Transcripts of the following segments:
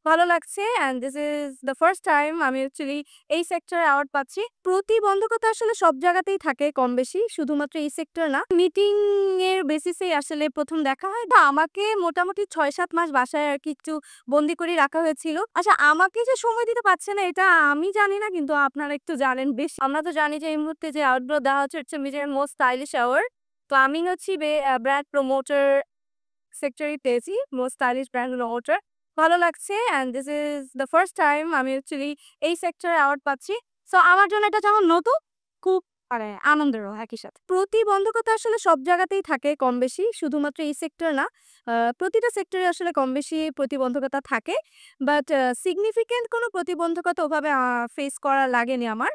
ভালো লাগছে and this is the first time আমি অ্যাকচুয়ালি এই সেক্টরে অ্যাওয়ার্ড পাচ্ছি। প্রতিবন্ধকতা আসলে সব জায়গাতেই থাকে কম বেশি, শুধুমাত্র এই সেক্টর না। মিটিং এর বেসিসেই আসলে ১ম দেখা হয়। তো আমাকে মোটামুটি ৬-৭ মাস বাসায় আরকি একটু বন্দি করে রাখা হয়েছিল। আচ্ছা, আমাকে যে সময় দিতে পারছে না এটা আমি জানি না, কিন্তু আপনারা একটু জানেন বেশি। আমরা তো জানি যে এই মুহূর্তে যে অ্যাওয়ার্ডগুলো দেওয়া হচ্ছে হচ্ছে মিডিয়ার মোস্ট স্টাইলিশ অ্যাওয়ার্ড। তো আমি হচ্ছি ব্র্যান্ড প্রমোটার সেক্টরেই পেয়েছি, মোস্ট স্টাইলিশ ব্র্যান্ড প্রমোটার। ভালো লাগছে and this is the first time আমি অ্যাকচুয়ালি এই সেক্টরে অ্যাওয়ার্ড পাচ্ছি। সো আমার জন্য এটা যেমন নতুন, খুব মানে আনন্দেরও একই সাথে। প্রতিবন্ধকতা আসলে সব জায়গাতেই থাকে কম বেশি, শুধুমাত্র এই সেক্টর না। প্রতিটা সেক্টরে আসলে কম বেশি প্রতিবন্ধকতা থাকে। বাট সিগনিফিক্যান্ট কোনো প্রতিবন্ধকতা ওভাবে ফেস করা লাগেনি আমার।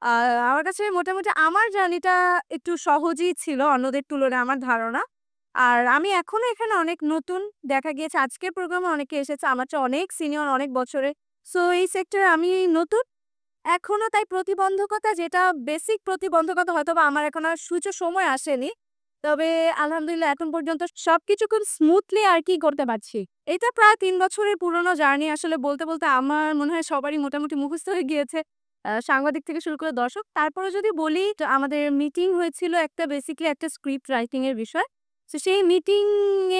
আ আমার কাছে মোটামুটি আমার জার্নিটা একটু সহজই ছিল অন্যদের তুলনায় আমার ধারণা। আর আমি এখনো এখানে অনেক নতুন। দেখা গিয়েছে আজকের প্রোগ্রামে অনেকে এসেছে আমার চেয়ে অনেক সিনিয়র, অনেক বছরের। সো এই সেক্টরে আমি নতুন। এখনো তাই প্রতিবন্ধকতা, যেটা বেসিক প্রতিবন্ধকতা, হয়তোবা আমার এখন আর সময় আসেনি। তবে আলহামদুলিল্লাহ এখন পর্যন্ত সবকিছু খুব স্মুথলি আরকি করতে পারছি। এটা প্রায় ৩ বছরের পুরনো জার্নি। আসলে বলতে আমার মনে হয় সবারই মোটামুটি মুখস্থ হয়ে গিয়েছে। সাংবাদিক থেকে শুরু করে দর্শক। তারপরেও যদি বলি, তো আমাদের মিটিং হয়েছিল একটা বেসিক্যালি একটা স্ক্রিপ্ট রাইটিং এর বিষয়। সো সেই মিটিং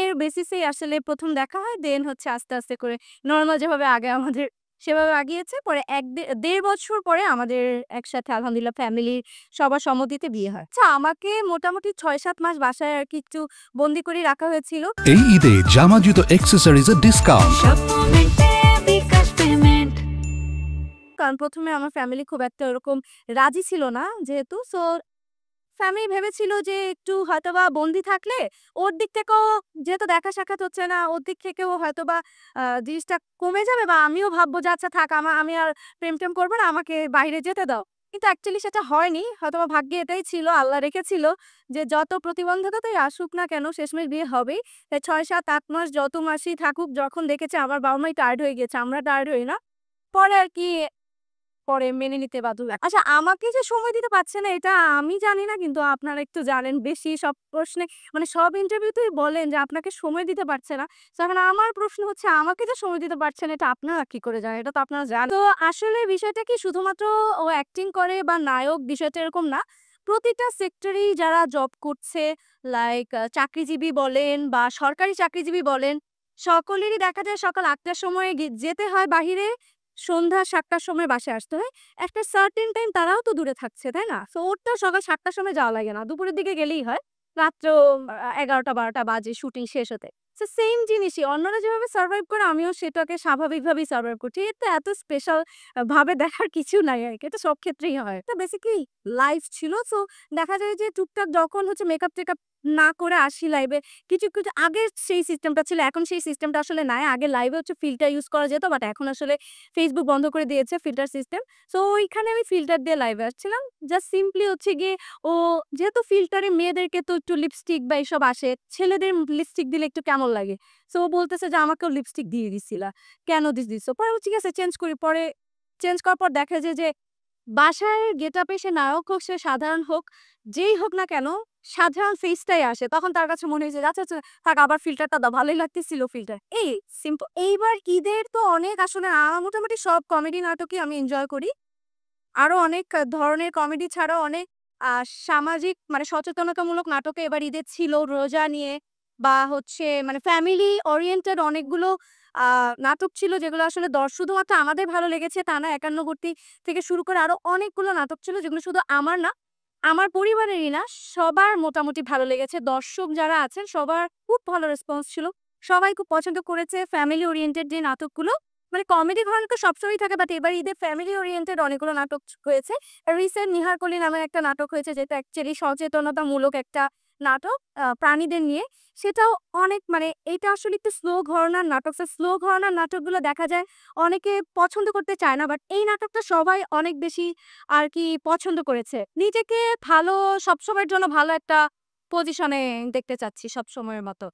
এর বেসিসেই আসলে ১ম দেখা হয়। দেন হচ্ছে আস্তে করে নরমাল যেভাবে আগে আমাদের সেভাবে আগিয়েছে। পরে ১ দেড় বছর পরে আমাদের একসাথে আলহামদুলিল্লাহ ফ্যামিলির সবার সম্মতিতে বিয়ে হয়। আচ্ছা, আমাকে মোটামুটি ৬-৭ মাস বাসায় আরকি একটু বন্দি করে রাখা হয়েছিল। এই ঈদে জামা জুতো অ্যাক্সেসরিজের ডিসকাউন্ট। কারণ ১ম এ আমার ফ্যামিলি খুব একটা ওরকম রাজি ছিল না যেহেতু। সো ফ্যামিলি ভেবেছিল যে একটু হয়তোবা বন্দি থাকলে ওর দিক থেকেও, যেহেতু দেখা সাক্ষাৎ হচ্ছে না, ওর দিক থেকেও হয়তোবা জিনিসটা কমে যাবে, বা আমিও ভাববো যে আচ্ছা থাক, আমি আর প্রেম-টেম করব না, আমাকে বাইরে যেতে দাও। কিন্তু অ্যাকচুয়ালি সেটা হয়নি। হয়তোবা ভাগ্যে এটাই ছিল, আল্লাহ রেখেছিল যে যত প্রতিবন্ধকতাই আসুক না কেন শেষমেশ বিয়ে হবেই। তাই ৬, ৭, ৮ মাস যত মাসই থাকুক, যখন দেখেছে আমার বাবা-মাই টায়ার্ড হয়ে গিয়েছে, আমরা টায়ার্ড হই না। পরে আরকি পরে মেনে নিতে বাধ্য আচ্ছা, আমাকে যে সময় দিতে পারছে না এটা আমি জানি না, কিন্তু আপনারা একটু জানেন বেশি। সব প্রশ্নে মানে সব ইন্টারভিউতেই বলেন যে আপনাকে সময় দিতে পারছে না। তো এখন আমার প্রশ্ন হচ্ছে, আমাকে যে সময় দিতে পারছে না এটা আপনারা কি করে জানেন? এটা তো আপনারা জানেন। তো আসলে বিষয়টা কি, শুধুমাত্র ও অ্যাক্টিং করে বা নায়ক, বিষয়টা এরকম না। প্রতিটা সেক্টরেই যারা জব করছে, লাইক চাকরিজীবী বলেন বা সরকারি চাকরিজীবী বলেন, সকলেরই দেখা যায় সকাল ৮ টার সময় যেতে হয় বাহিরে, সন্ধ্যা ৭ টার সময় বাসায় আসতে হয়। একটা সার্টেন টাইম তারাও তো দূরে থাকছে, তাই না? সো ওর তো সকাল ৭ টার সময় যাওয়া লাগে না। দুপুরের দিকে গেলেই হয়। রাত্র ১১টা-১২টা বাজে শুটিং শেষ হতে। সো সেইম জিনিসই। অন্যরা যেভাবে সারভাইভ করে আমিও সেটাকে স্বাভাবিকভাবেই সারভাইভ করছি। এতে এত স্পেশাল ভাবে দেখার কিছু নাই আরকি। এটা সব ক্ষেত্রেই হয়। এটা বেসিক্যালি লাইভ ছিল। সো দেখা যায় যে টুকটাক যখন হচ্ছে মেকআপ-টেকআপ না করে আসি লাইভে, কিছু আগে সেই সিস্টেমটা ছিল। এখন সেই সিস্টেমটা আসলে নাই। আগে লাইভে হচ্ছে ফিল্টার ইউজ করা যেত। বাট এখন আসলে Facebook বন্ধ করে দিয়েছে ফিল্টার সিস্টেম। সো ওইখানে আমি ফিল্টার দিয়ে লাইভে আসছিলাম। জাস্ট সিম্পলি হচ্ছে গিয়ে, ও যেহেতু ফিল্টারে মেয়েদেরকে তো একটু লিপস্টিক বা এসব আসে, ছেলেদের লিপস্টিক দিলে একটু কেমন লাগে। সো ও বলতেছে যে, "আমাকেও লিপস্টিক দিয়ে দিছিলা। কেন দিছো?" পরে বলছি, "ঠিক আছে, চেঞ্জ করি।" পরে চেঞ্জ করার পর দেখা যায় যে বাসায় গেটআপে সে নায়ক হোক, সে সাধারণ হোক, যেই হোক না কেন, সাধারণ ফেসটাই আসে। তখন তার কাছে মনে হয়েছে, আচ্ছা, আচ্ছা থাক, আবার ফিল্টারটা দাও। ভালোই লাগতেছিল ফিল্টার। এই সিম্পল। এইবার ঈদের তো অনেক আসলে মোটামুটি সব কমেডি নাটকই আমি এনজয় করি। আরো অনেক ধরনের কমেডি ছাড়াও অনেক আ সামাজিক মানে সচেতনতামূলক নাটকও এবার ঈদে ছিল, রোজা নিয়ে বা হচ্ছে মানে ফ্যামিলি ওরিয়েন্টেড অনেকগুলো আ নাটক ছিল, যেগুলো আসলে শুধুমাত্র আমাদের ভালো লেগেছে তা না। একান্নবর্তী থেকে শুরু করে আরো অনেকগুলো নাটক ছিল, যেগুলো শুধু আমার না, আমার পরিবারেরই না, সবার মোটামুটি ভালো লেগেছে। দর্শক যারা আছেন সবার খুব ভালো রেসপন্স ছিল। সবাই খুব পছন্দ করেছে ফ্যামিলি ওরিয়েন্টেড যে নাটকগুলো। মানে কমেডি ধরনের তো সবসময়ই থাকে, বাট এবার ঈদে ফ্যামিলি ওরিয়েন্টেড অনেকগুলো নাটক হয়েছে। রিসেন্ট নিহারকলি নামের একটা নাটক হয়েছে, যেটা অ্যাকচুয়ালি সচেতনতামূলক একটা নাটক প্রাণীদের নিয়ে। সেটাও অনেক মানে এটা আসলে একটু স্লো ঘরানার নাটক। সো স্লো ঘরানার নাটকগুলো দেখা যায় অনেকে পছন্দ করতে চায় না। বাট এই নাটকটা সবাই অনেক বেশি আরকি পছন্দ করেছে। নিজেকে ভালো, সবসময়ের জন্য ভালো একটা পজিশনে দেখতে চাচ্ছি সবসময়ের মতো।